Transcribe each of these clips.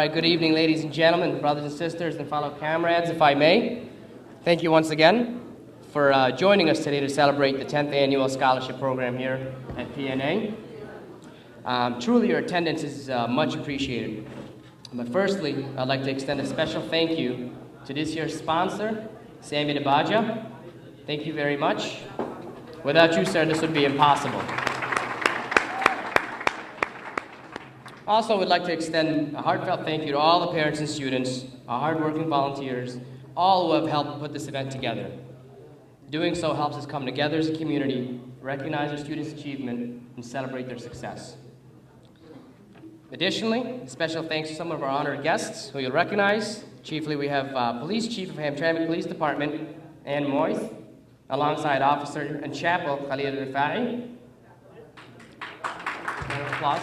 right, good evening, ladies and gentlemen, brothers and sisters, and fellow comrades, if I may. Thank you once again for joining us today to celebrate the 10th annual scholarship program here at PNA. Truly, your attendance is much appreciated. But firstly, I'd like to extend a special thank you to this year's sponsor, Sammy Nabaja. Thank you very much. Without you, sir, this would be impossible. Also, we'd like to extend a heartfelt thank you to all the parents and students, our hardworking volunteers, all who have helped put this event together. Doing so helps us come together as a community, recognize our students' achievement, and celebrate their success. Additionally, special thanks to some of our honored guests who you'll recognize. Chiefly, we have Police Chief of Hamtramck Police Department, Ann Moyth, alongside Officer and Chapel Khalil Rifa'i. Round of applause.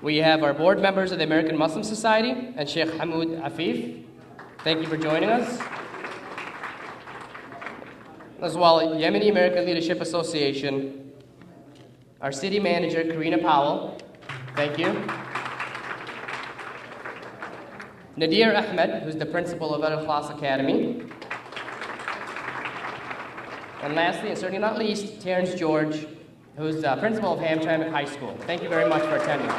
We have our board members of the American Muslim Society and Sheikh Hamoud Afif. Thank you for joining us. As well, Yemeni American Leadership Association, our city manager, Karina Powell. Thank you. Nadir Ahmed, who's the principal of Al-Ikhlas Academy. And lastly, and certainly not least, Terrence George, who's the principal of Hamtramck High School. Thank you very much for attending.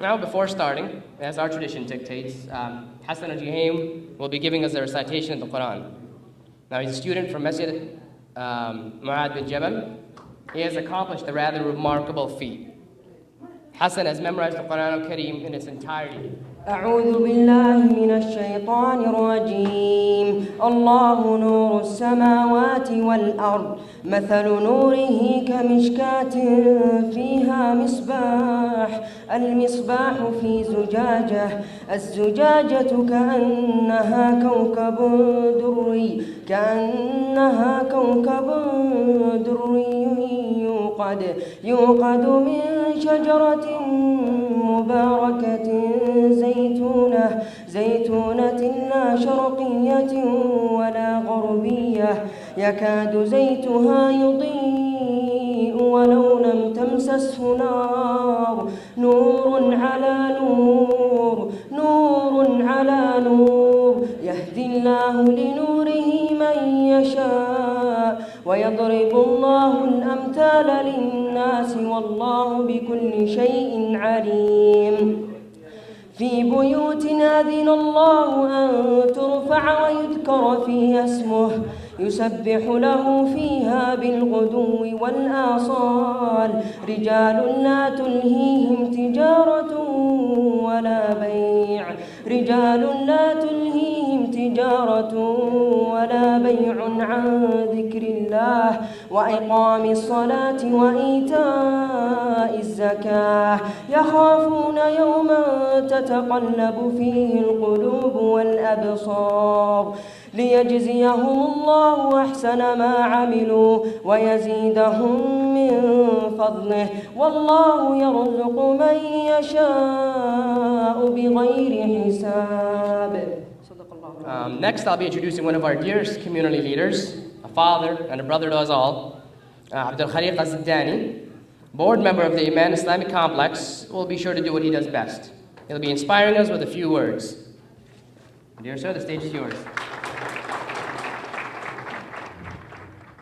Now, before starting, as our tradition dictates, Hassan al-Jahim will be giving us a recitation of the Quran. Now, he's a student from Masjid Mu'ad bin Jabal. He has accomplished a rather remarkable feat. Hassan has memorized the Quran al-Kareem in its entirety. أعوذ بالله من الشيطان الرجيم الله نور السماوات والأرض مثل نوره كمشكاة فيها مصباح المصباح في زجاجة الزجاجة كأنها كوكب دري يوقد من شجرة مباركة زيتونة لا شرقية ولا غربية يكاد زيتها يضيء ولو لم تمسسه نار نور على نور يهدي الله لنوره من يشاء ويضرب الله الأمثال للناس والله بكل شيء عليم في بيوت أذن الله أن ترفع ويذكر فيها اسمه يسبح له فيها بالغدو والآصال رجال لا تلهيهم تجارة ولا بيع عن ذكر الله وإقام الصلاة وإيتاء الزكاة يخافون يوما تتقلب فيه القلوب والأبصار ليجزيهم الله أحسن ما عملوا ويزيدهم من فضله والله يرزق من يشاء بغير حساب. Next, I'll be introducing one of our dearest community leaders, a father and a brother to us all, Abdul Khaliq Az-Ziddani, board member of the Iman Islamic Complex, will be sure to do what he does best. He'll be inspiring us with a few words. Dear sir, the stage is yours.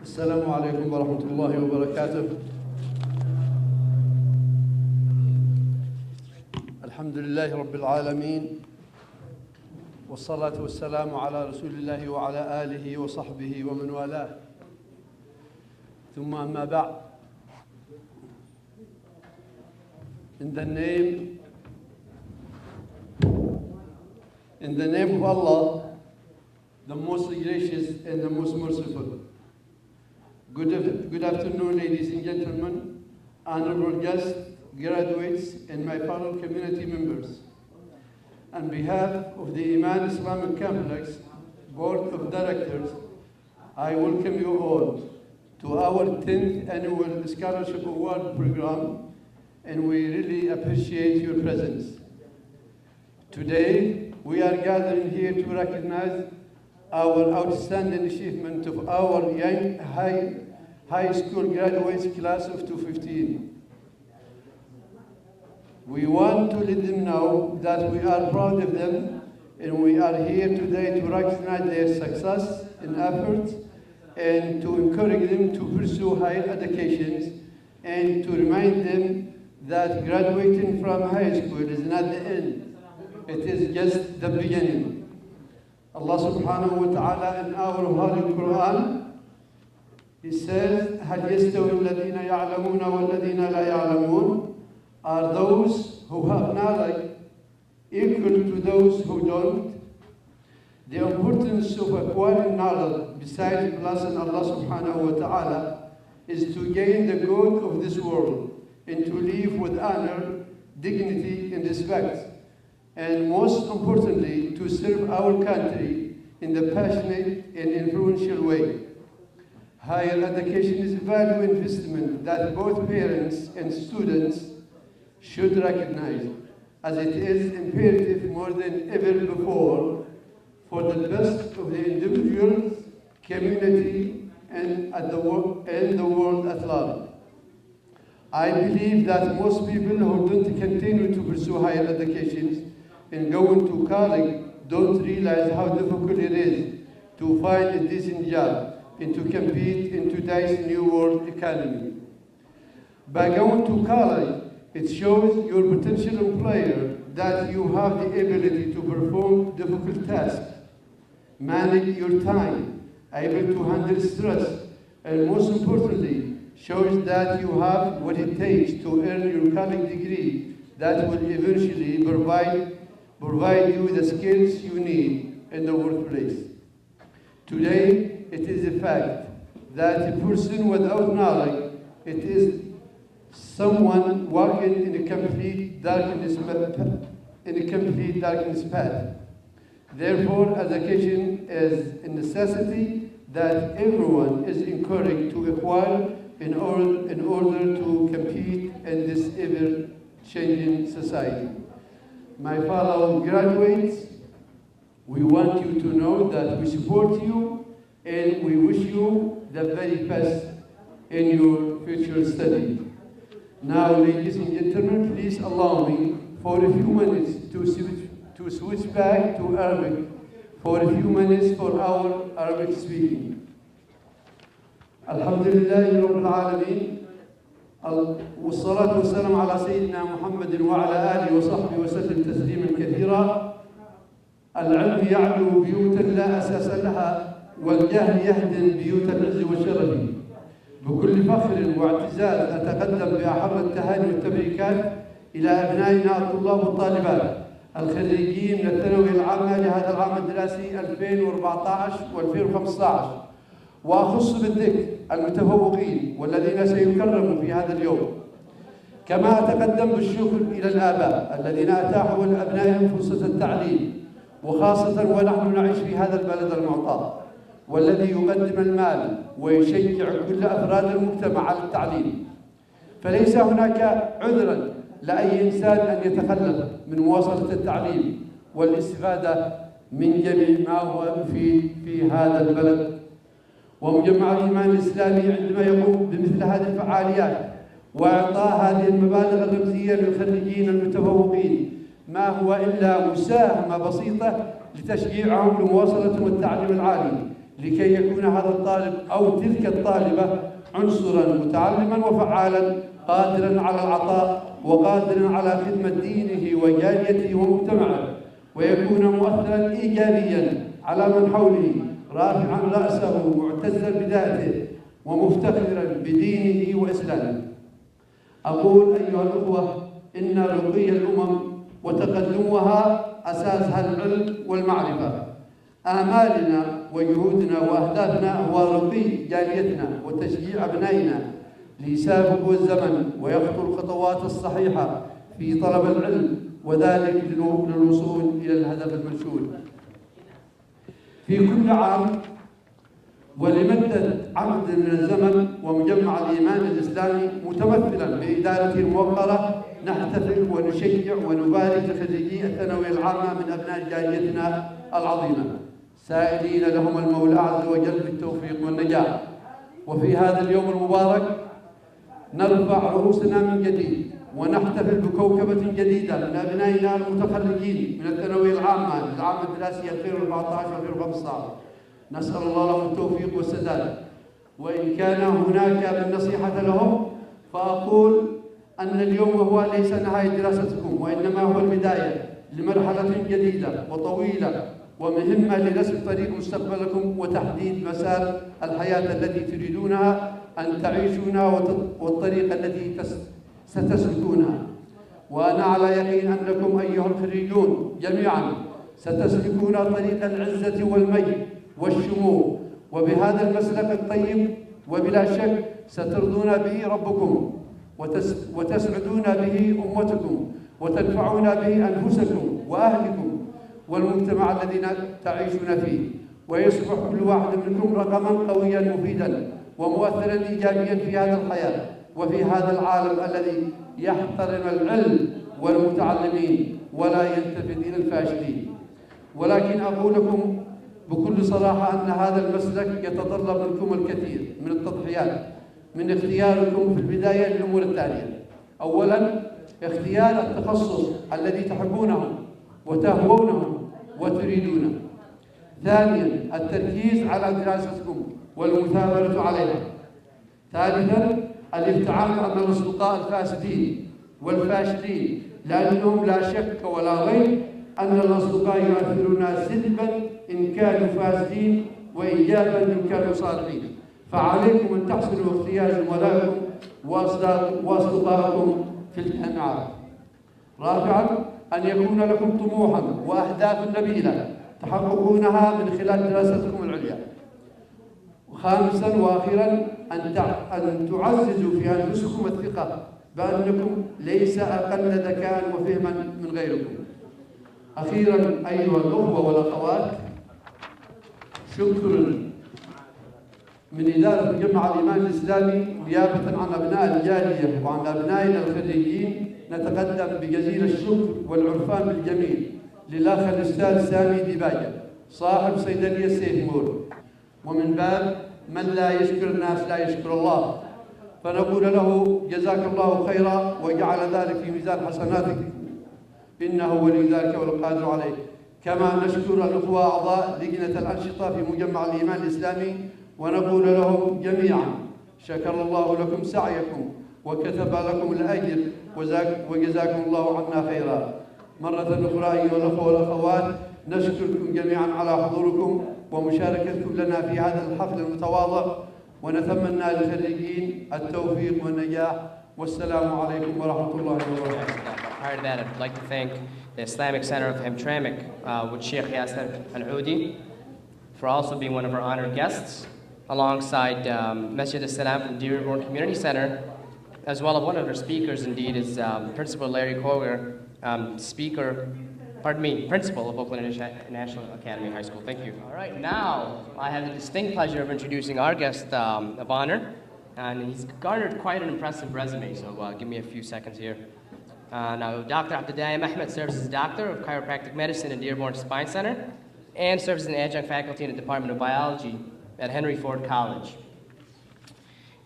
السلام عليكم ورحمة الله وبركاته. الحمد لله رب العالمين والصلاة والسلام على رسول الله وعلى آله وصحبه ومن والاه. ثم أما بعد. In the name of Allah, the most gracious and the most merciful. Good afternoon, ladies and gentlemen, honorable guests, graduates, and my fellow community members. On behalf of the Iman Islamic Complex Board of Directors, I welcome you all to our 10th annual Scholarship Award Program, and we really appreciate your presence. Today, we are gathering here to recognize our outstanding achievement of our young high school graduates class of 2015. We want to let them know that we are proud of them, and we are here today to recognize their success and efforts and to encourage them to pursue higher educations and to remind them that graduating from high school is not the end. It is just the beginning. Allah subhanahu wa ta'ala in our Holy Quran, He says, هل يستوي الذين يعلمون والذين لا يعلمون? Are those who have knowledge equal to those who don't? The importance of acquiring knowledge besides blessing Allah subhanahu wa ta'ala is to gain the good of this world and to live with honor, dignity, and respect. And most importantly, to serve our country in the passionate and influential way. Higher education is a value investment that both parents and students should recognize, as it is imperative more than ever before for the best of the individuals, community, and the world at large. I believe that most people who don't continue to pursue higher educations and go into college don't realize how difficult it is to find a decent job and to compete in today's new world economy. By going to college, it shows your potential employer that you have the ability to perform difficult tasks, manage your time, able to handle stress, and most importantly, shows that you have what it takes to earn your college degree that will eventually provide you the skills you need in the workplace. Today, it is a fact that a person without knowledge, it is someone walking in a complete darkness path. Therefore, education is a necessity that everyone is encouraged to acquire in order to compete in this ever-changing society. My fellow graduates, we want you to know that we support you and we wish you the very best in your future study. Now, ladies and gentlemen, please allow me for a few minutes to switch back to Arabic for a few minutes for our Arabic speaking. Alhamdulillah Rabbil Alameen, والصلاة والسلام على سيدنا محمد وعلى آله وصحبه وسلم تسليما كثيرا. العلم يعلو بيوتا لا أساس لها، والجهل يهدم بيوت العز والشرف. بكل فخر واعتزاز أتقدم بأحر التهاني والتبريكات إلى أبنائنا الطلاب والطالبات الخريجين من الثانوية العامة لهذا العام الدراسي 2014 و2015، وأخص بالذكر المتفوقين والذين سيكرموا في هذا اليوم. كما أتقدم بالشكر إلى الآباء الذين أتاحوا لأبنائهم فرصة التعليم، وخاصة ونحن نعيش في هذا البلد المعطاء والذي يقدم المال ويشجع كل أفراد المجتمع على التعليم. فليس هناك عذرا لأي إنسان أن يتخلف من مواصلة التعليم والاستفادة من جميع ما هو مفيد في هذا البلد. ومجمع الإيمان الإسلامي عندما يقوم بمثل هذه الفعاليات وإعطاء هذه المبالغ الرمزية للخريجين المتفوقين ما هو إلا مساهمة بسيطة لتشجيعهم لمواصلة التعليم العالي، لكي يكون هذا الطالب أو تلك الطالبة عنصرا متعلما وفعالا قادرا على العطاء وقادرا على خدمة دينه وجاليته ومجتمعه، ويكون مؤثرا إيجابيا على من حوله، رافعا رأسه معتزا بذاته ومفتخرا بدينه وإسلامه. أقول أيها الأخوة إن رقي الأمم وتقدمها أساسها العلم والمعرفة. آمالنا وجهودنا وأهدافنا هو رقي جاليتنا وتشجيع أبنائنا ليسابقوا الزمن ويخطوا الخطوات الصحيحة في طلب العلم، وذلك للوصول إلى الهدف المنشود. في كل عام ولمدة عقد من الزمن ومجمع الإيمان الإسلامي متمثلا بإدارته الموقرة نحتفل ونشجع ونبارك لخريجي الثانوية العامة من أبناء جاليتنا العظيمة، سائلين لهم المولى عز وجل بالتوفيق والنجاح. وفي هذا اليوم المبارك نرفع رؤوسنا من جديد ونحتفل بكوكبة جديدة من أبنائنا المتخرجين من الثانوية العامة للعام الدراسي 2014-2015. نسأل الله لهم التوفيق والسداد. وإن كان هناك من نصيحة لهم فأقول أن اليوم هو ليس نهاية دراستكم، وإنما هو البداية لمرحلة جديدة وطويلة ومهمة لرسم طريق مستقبلكم وتحديد مسار الحياة التي تريدونها أن تعيشونها والطريق التي ستسلكونها. وأنا على يقين أنكم أيها الخريجون جميعا ستسلكون طريق العزة والمجد والشمول، وبهذا المسلك الطيب وبلا شك سترضون به ربكم وتسعدون به أمتكم وتنفعون به أنفسكم وأهلكم والمجتمع الذي تعيشون فيه، ويصبح كل واحد منكم رقما قويا مفيدا ومؤثرا إيجابيا في هذه الحياة وفي هذا العالم الذي يحترم العلم والمتعلمين ولا يلتفت إلى الفاشلين. ولكن أقول لكم بكل صراحة أن هذا المسلك يتطلب منكم الكثير من التضحيات، من اختياركم في البداية للأمور التالية: أولاً اختيار التخصص الذي تحبونه وتهوونه وتريدونه. ثانياً التركيز على دراستكم والمثابرة عليها. ثالثاً الابتعاد عن الأصدقاء الفاسدين والفاشلين، لأنهم لا شك ولا ريب أن الأصدقاء يؤثرون سلباً إن كانوا فاسدين وإيجاباً إن كانوا صالحين. فعليكم أن تحسنوا اختيار زملائكم وأصدقائكم في الجامعات. رابعاً أن يكون لكم طموحاً وأهداف نبيلة تحققونها من خلال دراستكم العليا. وخامساً وأخيراً أن تعززوا في أنفسكم الثقة بأنكم ليس أقل ذكاء وفهما من غيركم. أخيراً أيها الأخوة والأخوات، شكراً من إدارة مجمع الإيمان الإسلامي نيابة عن أبناء الجالية وعن أبنائنا الخريجين نتقدم بجزيل الشكر والعرفان بالجميل للأخ الأستاذ سامي ديباجة صاحب صيدلية سيف مور، ومن باب من لا يشكر الناس لا يشكر الله، فنقول له جزاك الله خيرا وجعل ذلك في ميزان حسناتك إنه ولي ذلك والقادر عليه. كما نشكر الأخوة أعضاء لجنة الأنشطة في مجمع الإيمان الإسلامي ونقول لهم جميعا شكر الله لكم سعيكم وكتب لكم الأجر وجزاكم الله عنا خيرا. مرة أخرى أيها الأخوة والأخوات، نشكركم جميعا على حضوركم ومشاركتكم لنا في هذا الحفل المتواضع، ونتمنى للخريجين التوفيق والنجاح، والسلام عليكم ورحمة الله وبركاته. Prior to that, I'd like to thank the Islamic Center of Hamtramck with Sheikh Yasser Al-Houdi for also being one of our honored guests, alongside Masjid al-Salam from Dearborn Community Center, as well as one of our speakers indeed is Principal Larry Koger, Principal of Oakland National Academy High School. Thank you. All right, now I have the distinct pleasure of introducing our guest of honor, and he's garnered quite an impressive resume, so give me a few seconds here. Now, Dr. Abduldaim Ahmed serves as Doctor of Chiropractic Medicine at Dearborn Spine Center and serves as an adjunct faculty in the Department of Biology at Henry Ford College.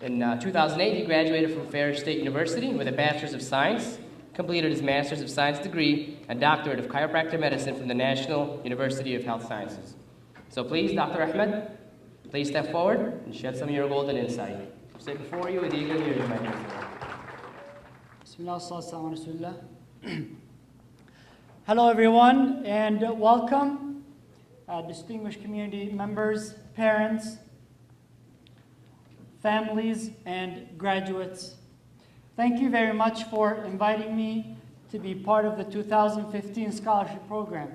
In 2008, he graduated from Ferris State University with a Bachelor's of Science, completed his Master's of Science degree and Doctorate of Chiropractic Medicine from the National University of Health Sciences. So please, Dr. Ahmed, please step forward and shed some of your golden insight. Sit before you with eager ears, my dear sir. Hello everyone, and welcome distinguished community members, parents, families, and graduates. Thank you very much for inviting me to be part of the 2015 scholarship program.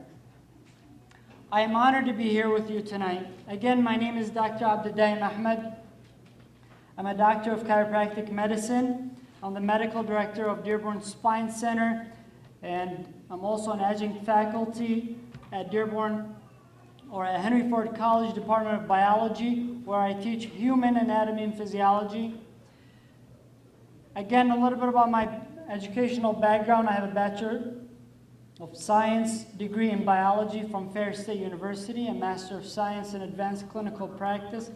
I am honored to be here with you tonight. Again, my name is Dr. Abduldaim Ahmed. I'm a doctor of chiropractic medicine. I'm the medical director of Dearborn Spine Center, and I'm also an adjunct faculty at Dearborn, or at Henry Ford College Department of Biology, where I teach human anatomy and physiology. Again, a little bit about my educational background. I have a Bachelor of Science degree in Biology from Ferris State University, a Master of Science in Advanced Clinical Practice,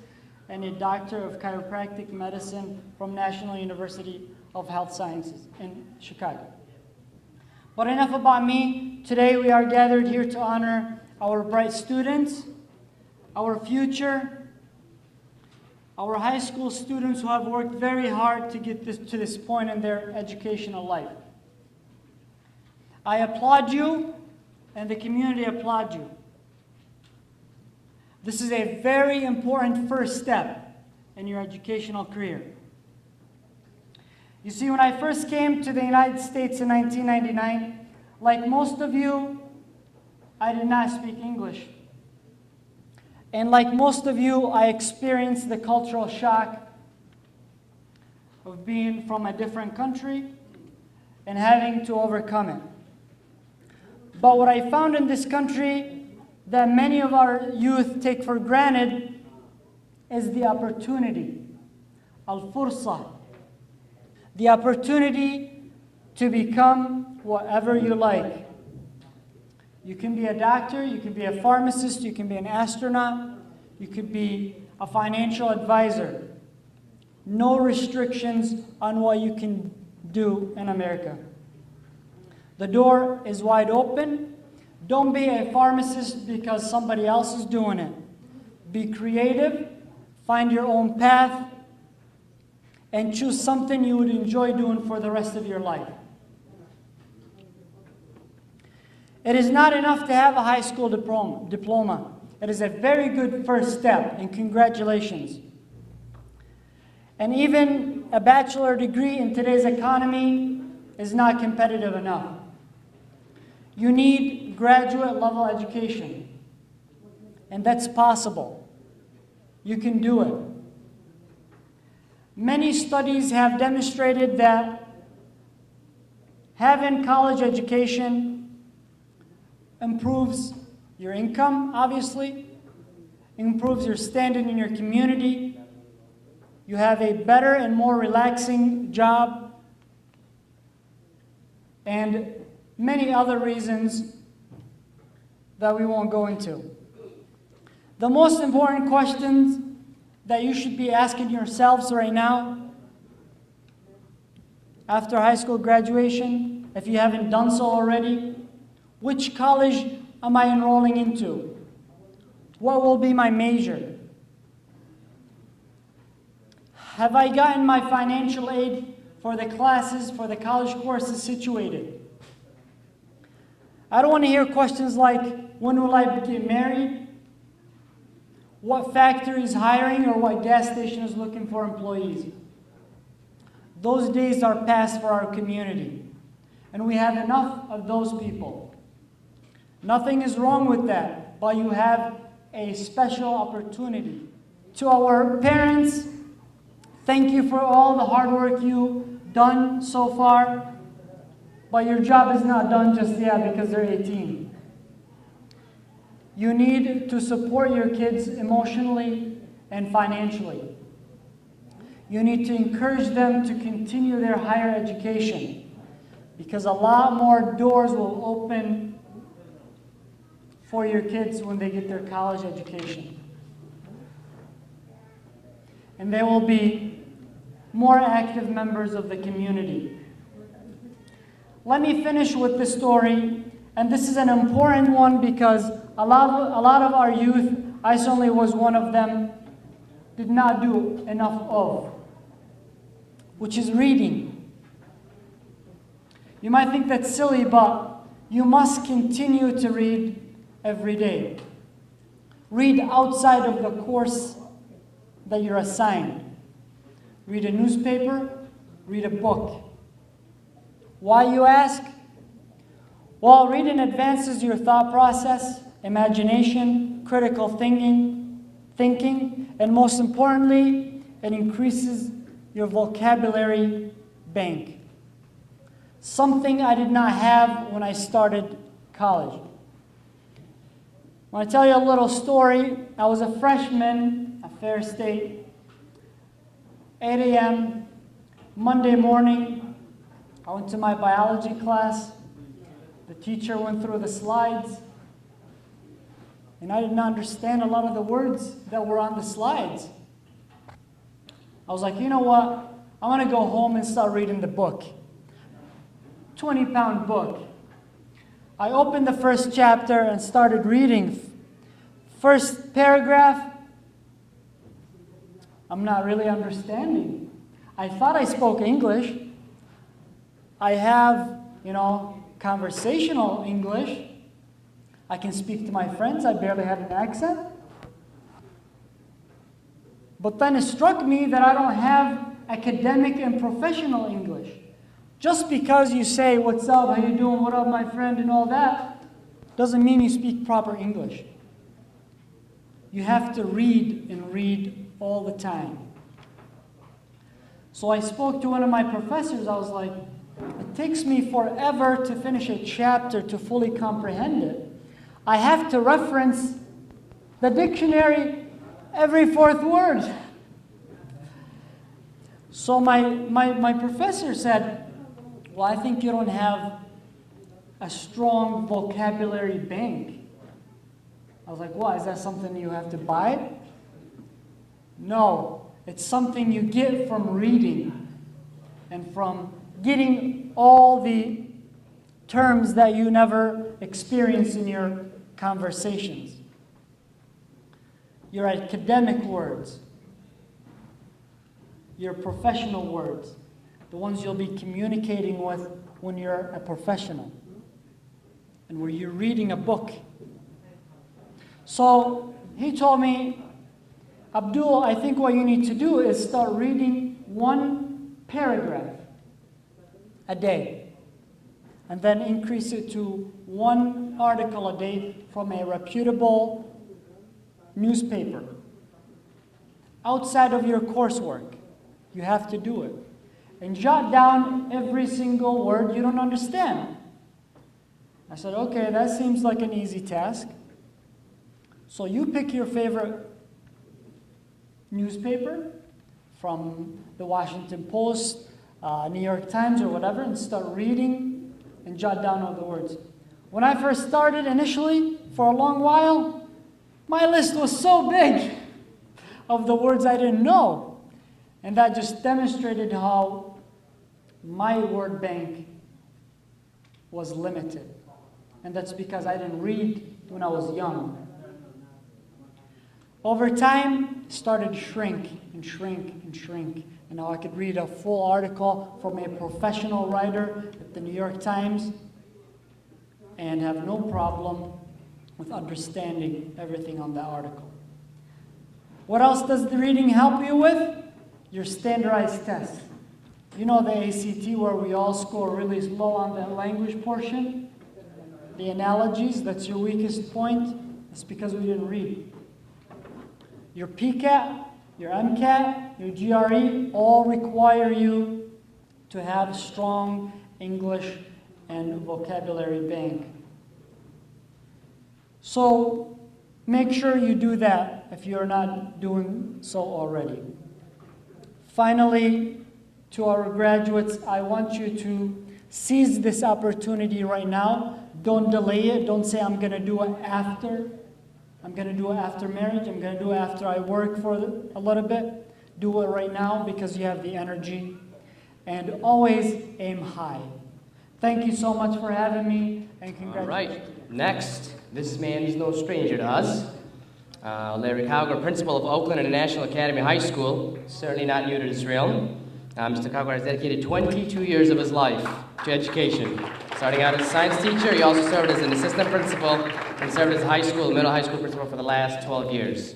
and a Doctor of Chiropractic Medicine from National University of Health Sciences in Chicago. But enough about me. Today we are gathered here to honor our bright students, our future, our high school students who have worked very hard to get to this point in their educational life. I applaud you, and the community applaud you. This is a very important first step in your educational career. You see, when I first came to the United States in 1999, like most of you, I did not speak English. And like most of you, I experienced the cultural shock of being from a different country and having to overcome it. But what I found in this country that many of our youth take for granted is the opportunity, al-fursa, the opportunity to become whatever you like. You can be a doctor, you can be a pharmacist, you can be an astronaut, you could be a financial advisor. No restrictions on what you can do in America. The door is wide open. Don't be a pharmacist because somebody else is doing it. Be creative, find your own path, and choose something you would enjoy doing for the rest of your life. It is not enough to have a high school diploma. It is a very good first step, and congratulations. And even a bachelor degree in today's economy is not competitive enough. You need graduate level education, and that's possible. You can do it. Many studies have demonstrated that having college education improves your income, obviously, improves your standing in your community. You have a better and more relaxing job, and many other reasons that we won't go into. The most important questions that you should be asking yourselves right now, after high school graduation, if you haven't done so already, which college am I enrolling into? What will be my major? Have I gotten my financial aid for the classes, for the college courses situated? I don't want to hear questions like, when will I get married? What factory is hiring, or what gas station is looking for employees? Those days are past for our community, and we have enough of those people. Nothing is wrong with that, but you have a special opportunity. To our parents, thank you for all the hard work you've done so far, but your job is not done just yet because they're 18. You need to support your kids emotionally and financially. You need to encourage them to continue their higher education, because a lot more doors will open for your kids when they get their college education. And they will be more active members of the community. Let me finish with this story, and this is an important one because a lot of our youth, I certainly was one of them, did not do enough of, which is reading. You might think that's silly, but you must continue to read every day. Read outside of the course that you're assigned. Read a newspaper, read a book. Why, you ask? Well, reading advances your thought process, imagination, critical thinking, and most importantly, it increases your vocabulary bank. Something I did not have when I started college. When I tell you a little story, I was a freshman at Fair State, 8 a.m., Monday morning. I went to my biology class. The teacher went through the slides, and I did not understand a lot of the words that were on the slides. I was like, you know what? I want to go home and start reading the book. 20-pound book. I opened the first chapter and started reading. First paragraph, I'm not really understanding. I thought I spoke English. I have, conversational English. I can speak to my friends. I barely have an accent. But then it struck me that I don't have academic and professional English. Just because you say, "What's up, how you doing, what up, my friend," and all that, doesn't mean you speak proper English. You have to read and read all the time. So I spoke to one of my professors. I was like, it takes me forever to finish a chapter to fully comprehend it. I have to reference the dictionary every fourth word. So my professor said, "Well, I think you don't have a strong vocabulary bank." I was like, "Well, is that something you have to buy?" No, it's something you get from reading and from getting all the terms that you never experience in your conversations. Your academic words, your professional words, the ones you'll be communicating with when you're a professional and where you're reading a book. So he told me, "Abdul, I think what you need to do is start reading one paragraph a day, and then increase it to one article a day from a reputable newspaper. Outside of your coursework, you have to do it. And jot down every single word you don't understand." I said, "Okay, that seems like an easy task. So you pick your favorite newspaper from the Washington Post, New York Times, or whatever, and start reading and jot down all the words." When I first started initially, for a long while, my list was so big of the words I didn't know. And that just demonstrated how my word bank was limited. And that's because I didn't read when I was young. Over time, it started to shrink and shrink and shrink. And now I could read a full article from a professional writer at the New York Times and have no problem with understanding everything on that article. What else does the reading help you with? Your standardized test. You know the ACT where we all score really low on the language portion? The analogies, that's your weakest point. It's because we didn't read. Your PCAT, your MCAT, your GRE all require you to have strong English and vocabulary bank. So make sure you do that if you're not doing so already. Finally, to our graduates, I want you to seize this opportunity right now. Don't delay it. Don't say, "I'm going to do it after. I'm going to do it after marriage. I'm going to do it after I work for a little bit." Do it right now because you have the energy. And always aim high. Thank you so much for having me, and congratulations. All right. Next, this man is no stranger to us. Larry Cowger, principal of Oakland International Academy High School, certainly not new to this realm. Mr. Cowger has dedicated 22 years of his life to education. Starting out as a science teacher, he also served as an assistant principal and served as middle high school principal for the last 12 years.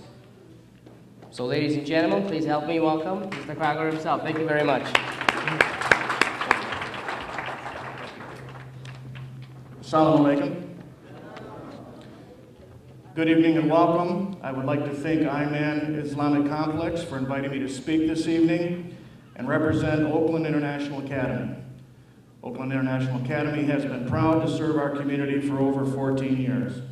So ladies and gentlemen, please help me welcome Mr. Cowger himself. Thank you very much. Assalamu alaikum. Good evening and welcome. I would like to thank Iman Islamic Complex for inviting me to speak this evening and represent Oakland International Academy. Oakland International Academy has been proud to serve our community for over 14 years.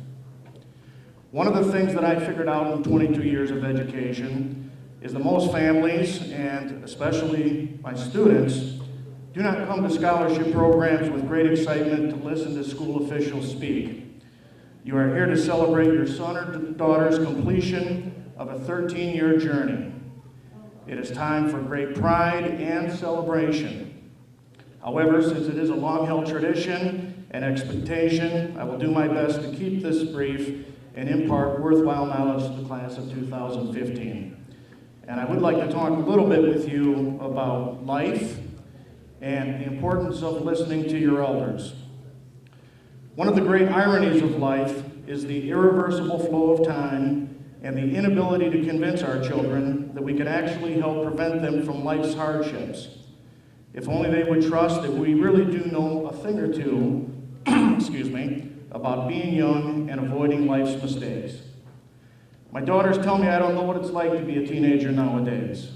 One of the things that I figured out in 22 years of education is that most families, and especially my students, do not come to scholarship programs with great excitement to listen to school officials speak. You are here to celebrate your son or daughter's completion of a 13-year journey. It is time for great pride and celebration. However, since it is a long-held tradition and expectation, I will do my best to keep this brief and impart worthwhile knowledge to the class of 2015. And I would like to talk a little bit with you about life and the importance of listening to your elders. One of the great ironies of life is the irreversible flow of time and the inability to convince our children that we can actually help prevent them from life's hardships. If only they would trust that we really do know a thing or two, about being young and avoiding life's mistakes. My daughters tell me I don't know what it's like to be a teenager nowadays.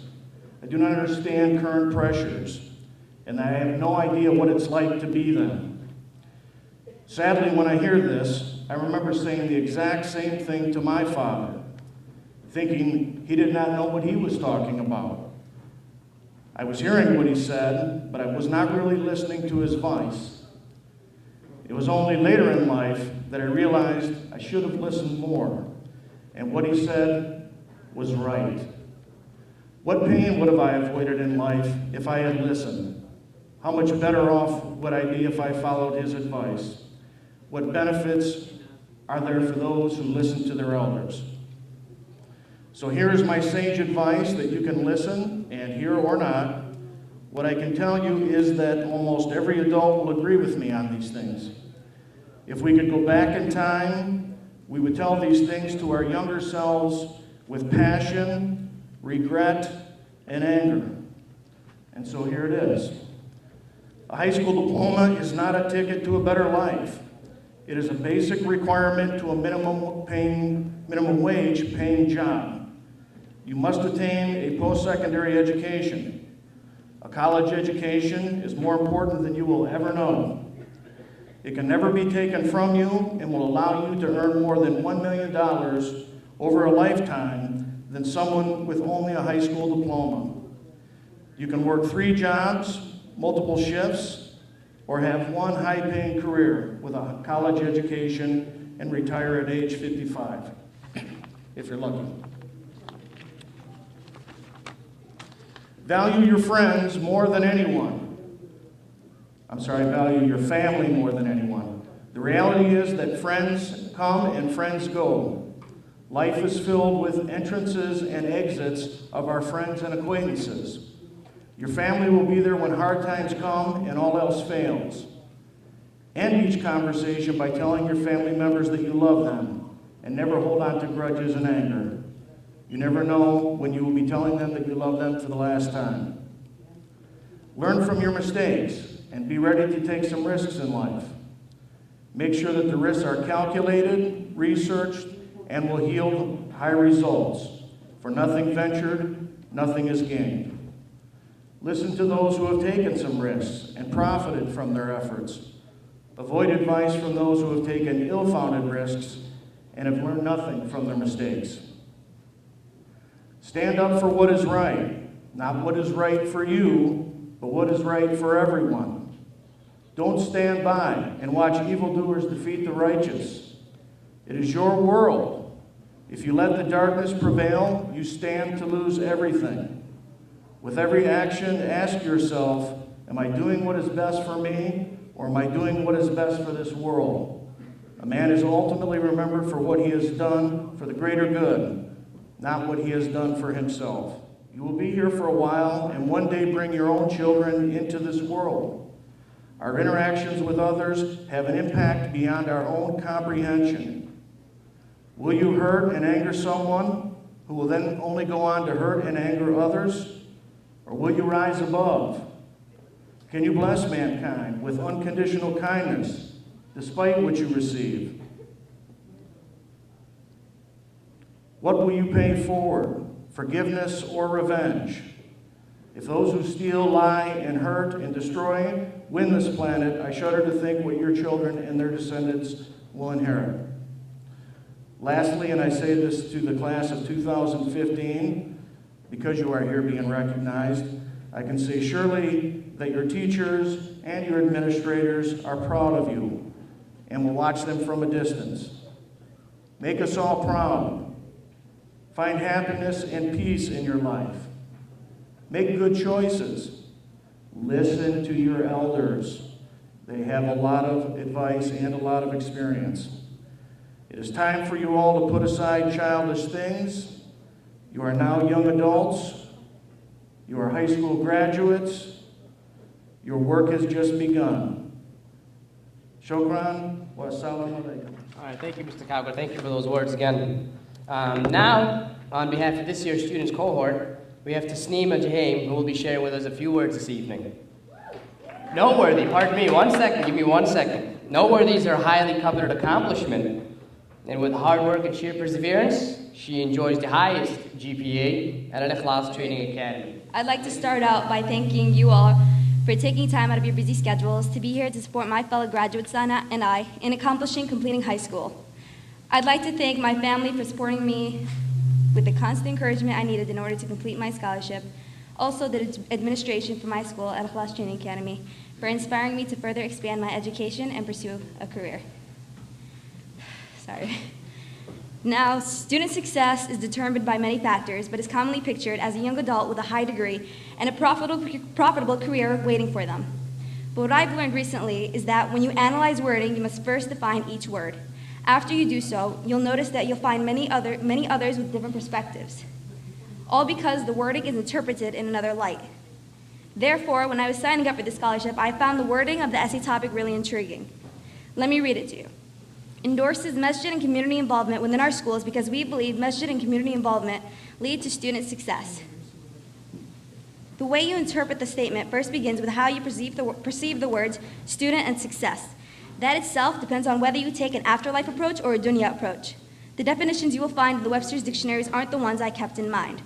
I do not understand current pressures, and I have no idea what it's like to be them. Sadly, when I hear this, I remember saying the exact same thing to my father, thinking he did not know what he was talking about. I was hearing what he said, but I was not really listening to his advice. It was only later in life that I realized I should have listened more, and what he said was right. What pain would have I avoided in life if I had listened? How much better off would I be if I followed his advice? What benefits are there for those who listen to their elders? So here is my sage advice that you can listen and hear or not. What I can tell you is that almost every adult will agree with me on these things. If we could go back in time, we would tell these things to our younger selves with passion, regret, and anger. And so here it is. A high school diploma is not a ticket to a better life. It is a basic requirement to a minimum wage paying job. You must attain a post-secondary education. A college education is more important than you will ever know. It can never be taken from you and will allow you to earn more than $1 million over a lifetime than someone with only a high school diploma. You can work 3 jobs, multiple shifts, or have one high-paying career with a college education and retire at age 55, if you're lucky. Value your friends more than anyone. Value your family more than anyone. The reality is that friends come and friends go. Life is filled with entrances and exits of our friends and acquaintances. Your family will be there when hard times come and all else fails. End each conversation by telling your family members that you love them and never hold on to grudges and anger. You never know when you will be telling them that you love them for the last time. Learn from your mistakes and be ready to take some risks in life. Make sure that the risks are calculated, researched, and will yield high results. For nothing ventured, nothing is gained. Listen to those who have taken some risks and profited from their efforts. Avoid advice from those who have taken ill-founded risks and have learned nothing from their mistakes. Stand up for what is right, not what is right for you, but what is right for everyone. Don't stand by and watch evildoers defeat the righteous. It is your world. If you let the darkness prevail, you stand to lose everything. With every action, ask yourself, am I doing what is best for me, or am I doing what is best for this world? A man is ultimately remembered for what he has done for the greater good, not what he has done for himself. You will be here for a while and one day bring your own children into this world. Our interactions with others have an impact beyond our own comprehension. Will you hurt and anger someone who will then only go on to hurt and anger others? Or will you rise above? Can you bless mankind with unconditional kindness despite what you receive? What will you pay forward? Forgiveness or revenge? If those who steal, lie, and hurt and destroy win this planet, I shudder to think what your children and their descendants will inherit. Lastly, and I say this to the class of 2015, because you are here being recognized, I can say surely that your teachers and your administrators are proud of you and will watch them from a distance. Make us all proud. Find happiness and peace in your life. Make good choices. Listen to your elders. They have a lot of advice and a lot of experience. It is time for you all to put aside childish things. You are now young adults. You are high school graduates. Your work has just begun. Shukran wa assalamu alaikum. All right, thank you, Mr. Kauga. Thank you for those words again. Now, on behalf of this year's students cohort, we have Tasneem and Jaheim, who will be sharing with us a few words this evening. Noteworthy, pardon me, 1 second, give me 1 second. Noteworthy is her highly coveted accomplishment, and with hard work and sheer perseverance, she enjoys the highest GPA at Al-Ikhlas Training Academy. I'd like to start out by thanking you all for taking time out of your busy schedules to be here to support my fellow graduates and I in completing high school. I'd like to thank my family for supporting me with the constant encouragement I needed in order to complete my scholarship. Also, the administration for my school at Al-Ikhlas Training Academy for inspiring me to further expand my education and pursue a career. Sorry. Now, student success is determined by many factors, but is commonly pictured as a young adult with a high degree and a profitable career waiting for them. But what I've learned recently is that when you analyze wording, you must first define each word. After you do so, you'll notice that you'll find many others with different perspectives, all because the wording is interpreted in another light. Therefore, when I was signing up for this scholarship, I found the wording of the essay topic really intriguing. Let me read it to you. Endorses masjid and community involvement within our schools because we believe masjid and community involvement lead to student success. The way you interpret the statement first begins with how you perceive the words student and success. That itself depends on whether you take an afterlife approach or a dunya approach. The definitions you will find in the Webster's dictionaries aren't the ones I kept in mind.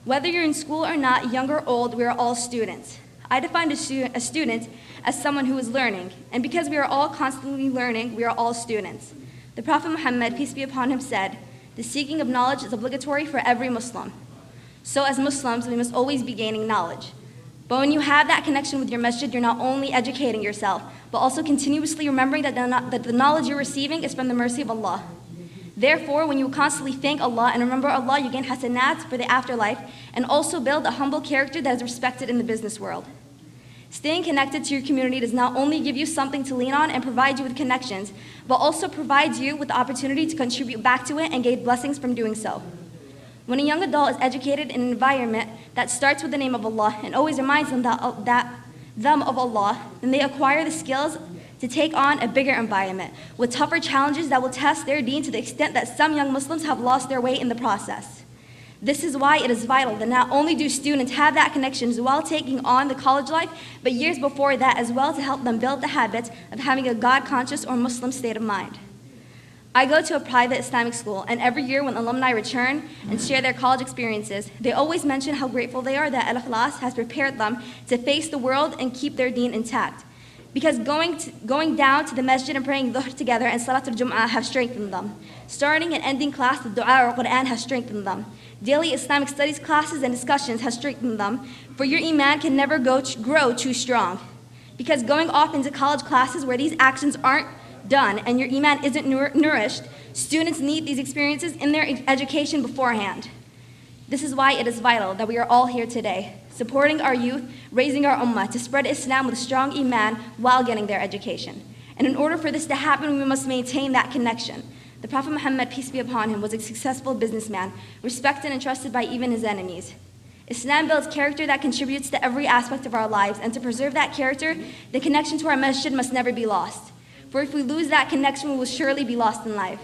Whether you're in school or not, young or old, we are all students. I defined a student as someone who is learning, and because we are all constantly learning, we are all students. The Prophet Muhammad, peace be upon him, said, "The seeking of knowledge is obligatory for every Muslim." So as Muslims, we must always be gaining knowledge. But when you have that connection with your masjid, you're not only educating yourself, but also continuously remembering that the knowledge you're receiving is from the mercy of Allah. Therefore, when you constantly thank Allah and remember Allah, you gain hasanat for the afterlife and also build a humble character that is respected in the business world. Staying connected to your community does not only give you something to lean on and provide you with connections, but also provides you with the opportunity to contribute back to it and gain blessings from doing so. When a young adult is educated in an environment that starts with the name of Allah and always reminds them of Allah, then they acquire the skills to take on a bigger environment with tougher challenges that will test their deen to the extent that some young Muslims have lost their way in the process. This is why it is vital that not only do students have that connection while taking on the college life, but years before that as well to help them build the habits of having a God-conscious or Muslim state of mind. I go to a private Islamic school, and every year when alumni return and share their college experiences, they always mention how grateful they are that Al-Ikhlas has prepared them to face the world and keep their deen intact. Because going down to the masjid and praying dhuhr together and Salatul Jum'ah have strengthened them. Starting and ending class with dua or Quran has strengthened them. Daily Islamic studies classes and discussions have strengthened them, for your Iman can never grow too strong. Because going off into college classes where these actions aren't done and your Iman isn't nourished, students need these experiences in their education beforehand. This is why it is vital that we are all here today, supporting our youth, raising our ummah to spread Islam with strong Iman while getting their education. And in order for this to happen, we must maintain that connection. The Prophet Muhammad, peace be upon him, was a successful businessman, respected and trusted by even his enemies. Islam builds character that contributes to every aspect of our lives, and to preserve that character, the connection to our masjid must never be lost. For if we lose that connection, we will surely be lost in life.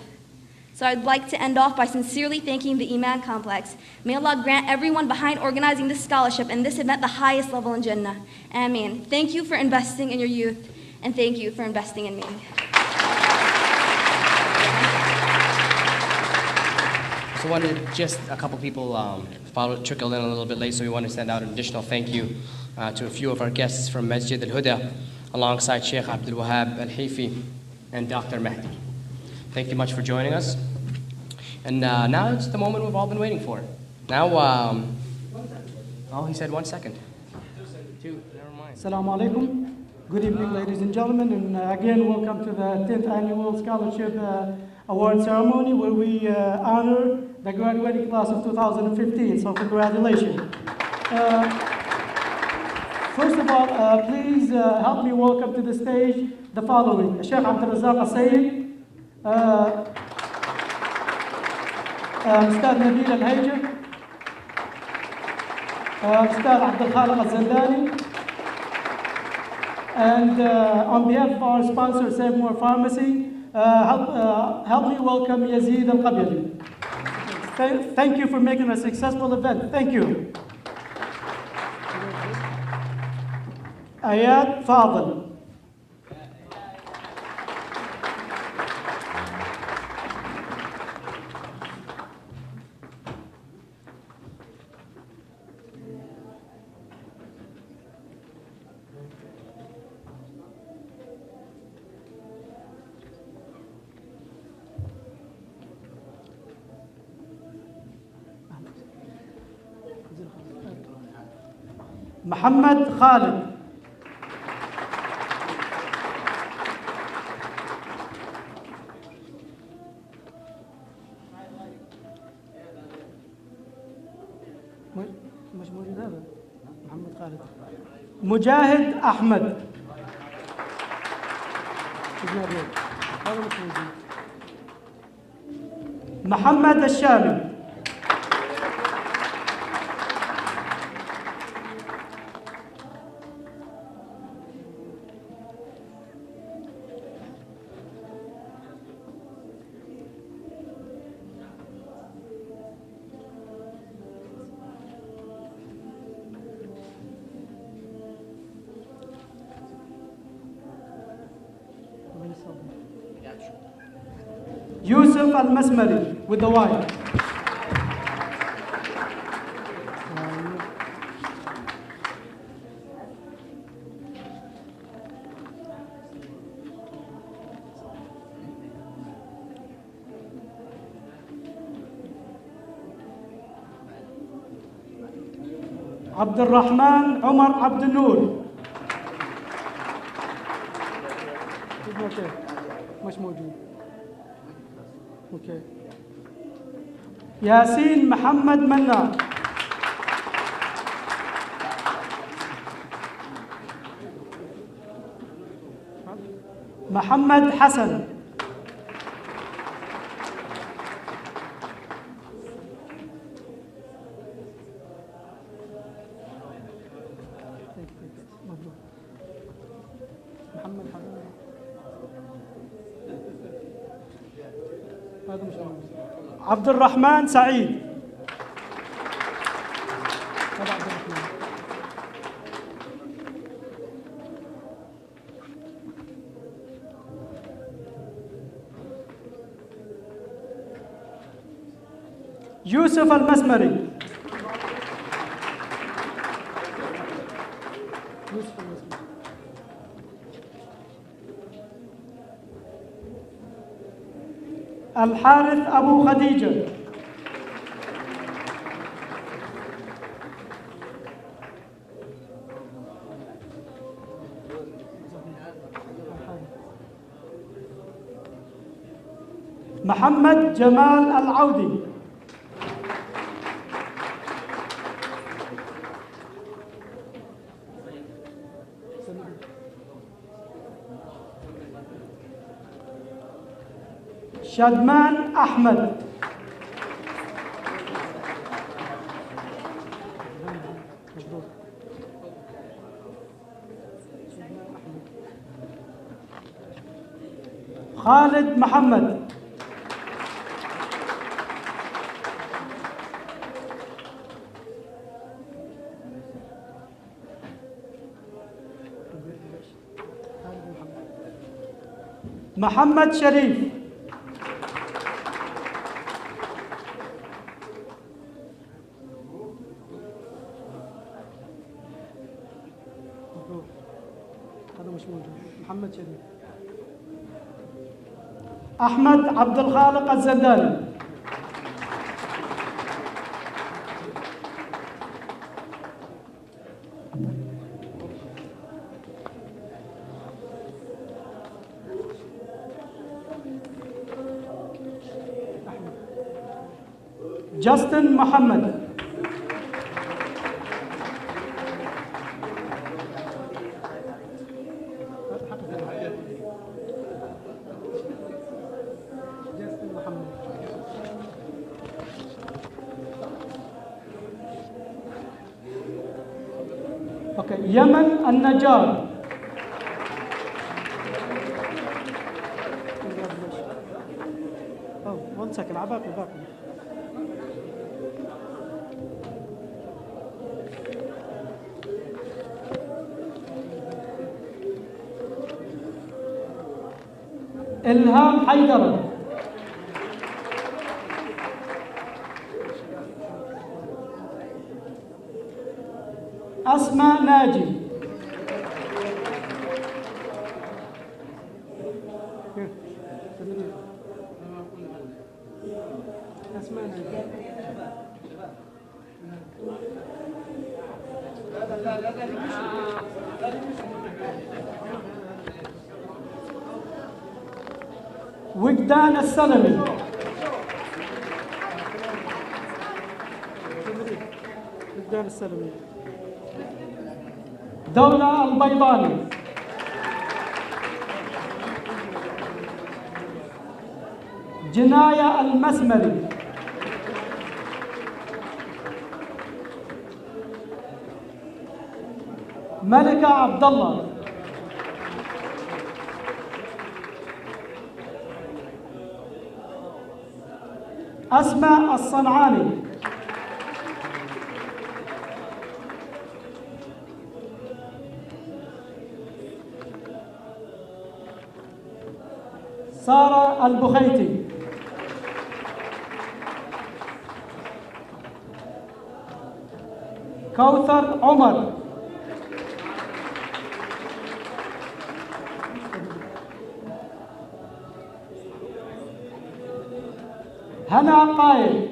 So I'd like to end off by sincerely thanking the Iman Complex. May Allah grant everyone behind organizing this scholarship and this event the highest level in Jannah. Ameen. Thank you for investing in your youth, and thank you for investing in me. So I wanted just a couple people trickled in a little bit late, so we want to send out an additional thank you to a few of our guests from Masjid al-Huda, alongside Sheikh Abdul Wahab al-Hifi and Dr. Mehdi. Thank you much for joining us. And now it's the moment we've all been waiting for. Now, oh, he said 1 second. 2, never mind. Assalamu alaikum. Good evening, ladies and gentlemen, and again, welcome to the 10th Annual Scholarship Award Ceremony, where we honor the graduating class of 2015, so congratulations. First of all, please help me welcome to the stage the following: Sheikh Abdulrazak Al-Sayyid, Ustad Nabil Al-Hayja, Ustad Abdul Khaliq Al-Zandani, and on behalf of our sponsor, Save More Pharmacy, help me welcome Yazid Al-Qabili. Thank you for making a successful event. Thank you. Ayat Fadl. محمد خالد. مش موجود هذا محمد خالد. مجاهد أحمد. محمد الشامي. Yusuf Al-Masmari with the Y. عبد الرحمن عمر عبد النور. مش موجود. اوكي. ياسين محمد مناع. محمد حسن. محمد حسن. هذا مش عبد الرحمن سعيد. هذا عبد الرحمن. يوسف المسمري. يوسف المسمري. الحارث أبو خديجة. محمد جمال العودي. شادمان أحمد. خالد محمد. محمد شريف. هذا مش موجود. محمد شريف. أحمد عبد الخالق الزنداني. جاستن محمد. Okay, يمن النجار. Oh, 1 second. عباقي. إلهام حيدر. أسماء ناجي. أسماء ناجي. وجدان السلمي. وجدان السلمي. دولة البيضاني. جناية المسمري. ملكة عبد الله. أسماء الصنعاني. سارة البخيتي. كوثر عمر. هنا قايل.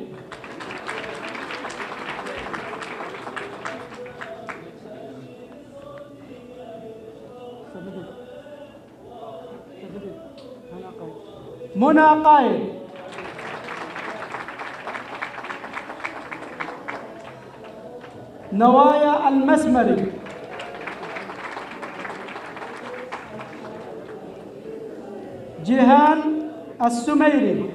منى قايل. نوايا المسمري. جيهان السميري.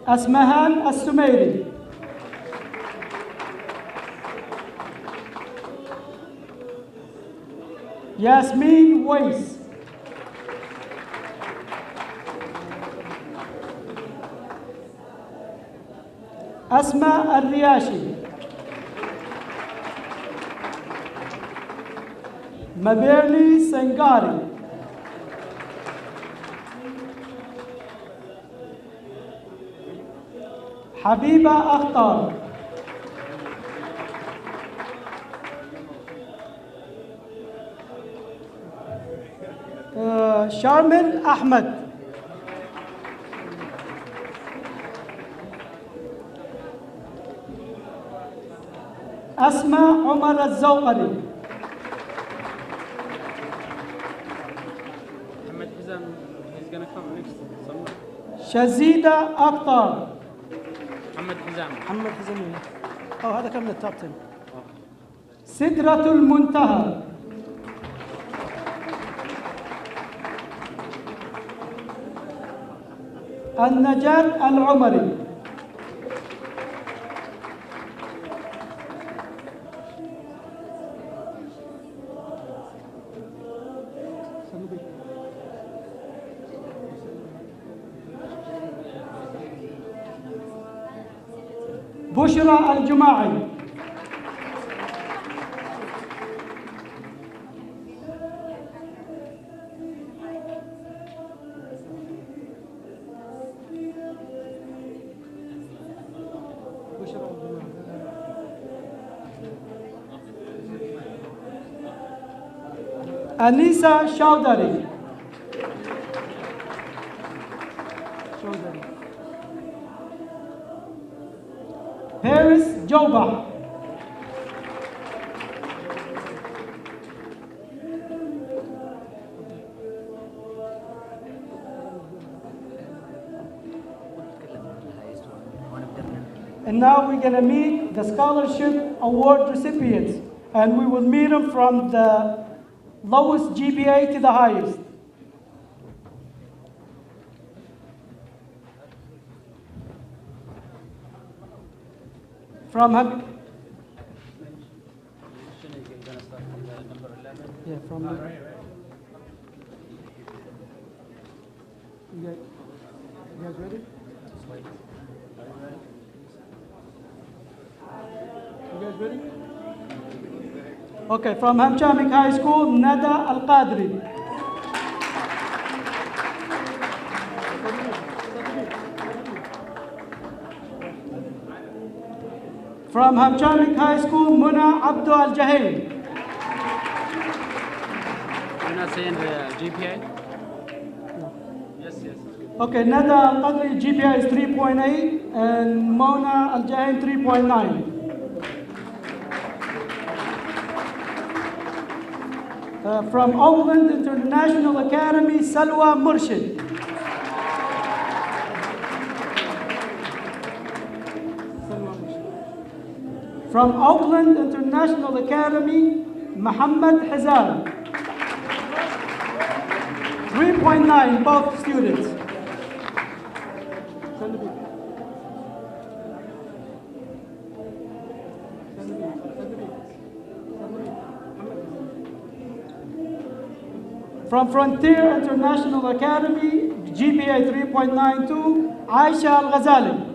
أسمهان السميري. ياسمين ويس. أسماء الرياشي. مبيرلي سنغاري. حبيبة أخطار. شارمل أحمد. أسماء عمر الزوقري. محمد حزام is gonna come next somewhere. شزيدة أخطار. محمد حزام. هذا كان من التوب 10. سدرة المنتهى. النجاة العمري. بشرى الجماعي. أنيسة شاودري. باريس جوبا. And now we're going to meet the scholarship award recipients, and we will meet them from the lowest GPA to the highest. From Hab- yeah, from the, you guys ready? You guys ready? Okay, from Hamshamik High School, Nada Al-Qadri. From Hamshamik High School, Muna Abdul Al-Jahail. You're not saying the GPA? Yes, yes. Okay, Nada Al-Qadri GPA is 3.8 and Mona Al-Jahail 3.9. From Oakland International Academy, Salwa Murshid. From Oakland International Academy, Muhammad Hazal. 3.9, both students. From Frontier International Academy, GPA 3.92, Aisha Al-Ghazali.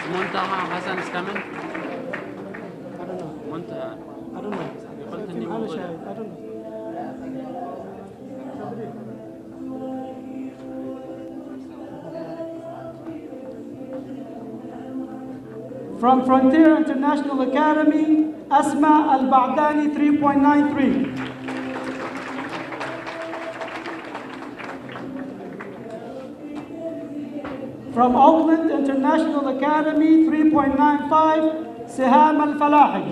Muntaha Hassan is coming? I don't know. Muntaha. I don't know. قلت إني I موجود. don't know. From Frontier International Academy, Asma Al-Ba'dani 3.93. From Oakland International Academy, 3.95, Siham Al-Falahi.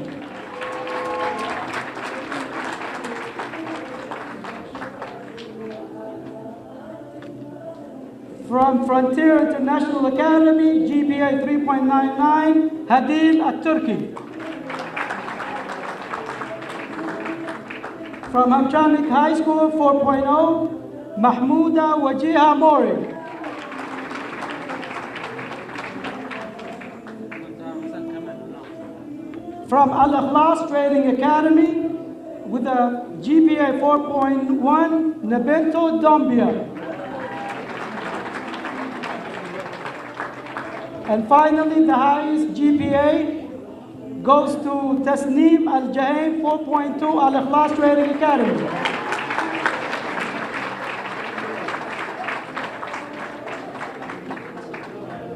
From Frontier International Academy, GPA 3.99, Hadil Al-Turki. From Hamshamik High School, 4.0, Mahmouda Wajiha Mori. From Al-Ikhlas Trading Academy with a GPA 4.1, Nabento Dombia. And finally, the highest GPA goes to Tasneem Al-Jahain, 4.2, Al-Ikhlas Trading Academy.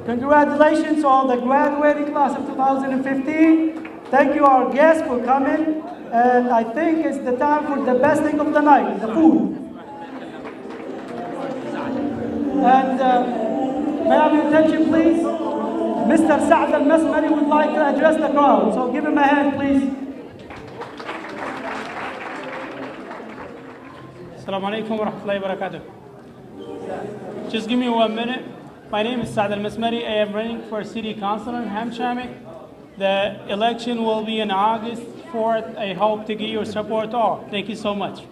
Congratulations to all the graduating class of 2015. Thank you, our guests, for coming. And I think it's the time for the best thing of the night, the food. And may I have your attention, please? Mr. Saad Al-Masmari would like to address the crowd. So give him a hand, please. Assalamu alaikum wa rahmatullahi wa barakatuh. Just give me 1 minute. My name is Saad Al-Masmari. I am running for City Council in Hamshamik. The election will be on August 4th. I hope to get your support all. Thank you so much.